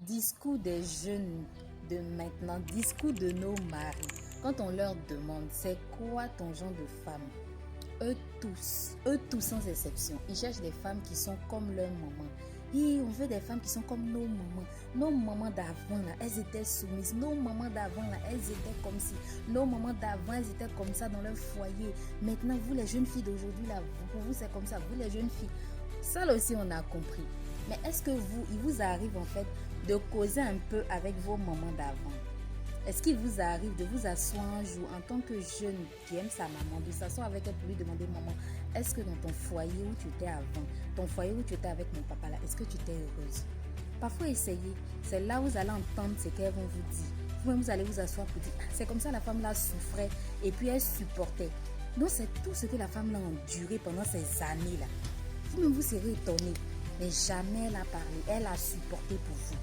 Discours des jeunes de maintenant, discours de nos maris. Quand on leur demande c'est quoi ton genre de femme, eux tous sans exception, ils cherchent des femmes qui sont comme leur maman. Et on veut des femmes qui sont comme nos mamans. Nos mamans d'avant, là, elles étaient soumises. Nos mamans d'avant, là, elles étaient comme si. Nos mamans d'avant, elles étaient comme ça dans leur foyer. Maintenant, vous, les jeunes filles d'aujourd'hui, là, pour vous, c'est comme ça. Vous, les jeunes filles. Ça, là aussi, on a compris. Mais est-ce que vous, il vous arrive, en fait, de causer un peu avec vos mamans d'avant? Est-ce qu'il vous arrive de vous asseoir un jour en tant que jeune qui aime sa maman, de s'asseoir avec elle pour lui demander maman, est-ce que dans ton foyer où tu étais avant, ton foyer où tu étais avec mon papa là, est-ce que tu étais heureuse? Parfois essayez, c'est là où vous allez entendre ce qu'elles vont vous dire. Vous-même vous allez vous asseoir pour dire, c'est comme ça la femme là souffrait et puis elle supportait. Donc c'est tout ce que la femme là a enduré pendant ces années là. Vous-même vous serez étonné, mais jamais elle a parlé, elle a supporté pour vous.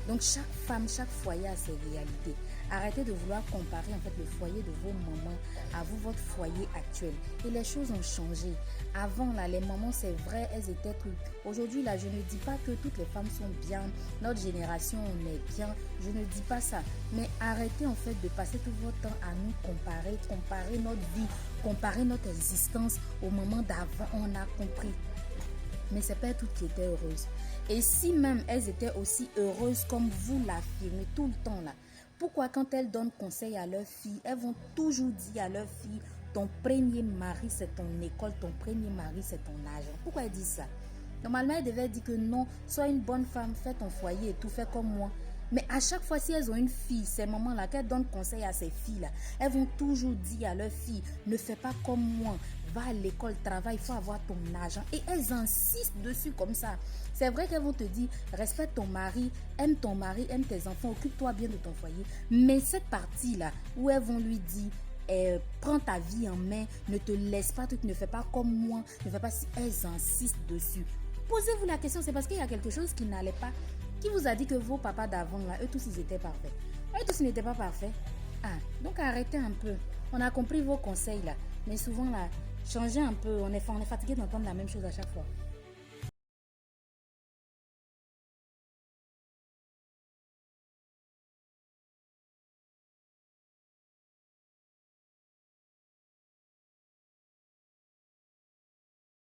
Donc chaque femme, chaque foyer a ses réalités. Arrêtez de vouloir comparer en fait le foyer de vos mamans à vous, votre foyer actuel. Et les choses ont changé. Avant là, les mamans c'est vrai, elles étaient trucs. Aujourd'hui là, je ne dis pas que toutes les femmes sont bien. Notre génération on est bien. Je ne dis pas ça. Mais arrêtez en fait de passer tout votre temps à nous comparer notre vie, comparer notre existence au moment d'avant. On a compris. Mais c'est pas toutes qui étaient heureuses. Et si même elles étaient aussi heureuses comme vous l'affirmez tout le temps là, pourquoi quand elles donnent conseil à leurs filles, elles vont toujours dire à leurs filles, ton premier mari c'est ton école, ton premier mari c'est ton argent? Pourquoi elles disent ça? Normalement, elles devaient dire que non, sois une bonne femme, fais ton foyer et tout, fais comme moi. Mais à chaque fois, si elles ont une fille, ces mamans-là, qu'elles donnent conseil à ces filles-là, elles vont toujours dire à leur fille, ne fais pas comme moi, va à l'école, travaille, il faut avoir ton argent. Et elles insistent dessus comme ça. C'est vrai qu'elles vont te dire, respecte ton mari, aime tes enfants, occupe-toi bien de ton foyer. Mais cette partie-là, où elles vont lui dire, prends ta vie en main, ne te laisse pas, tu ne fais pas comme moi, ne fais pas si elles insistent dessus. Posez-vous la question, c'est parce qu'il y a quelque chose qui n'allait pas. Qui vous a dit que vos papas d'avant, là, eux tous, ils étaient parfaits? Eux tous, ils n'étaient pas parfaits. Ah, donc arrêtez un peu. On a compris vos conseils, là. Mais souvent, là, changez un peu. On est fatigué d'entendre la même chose à chaque fois.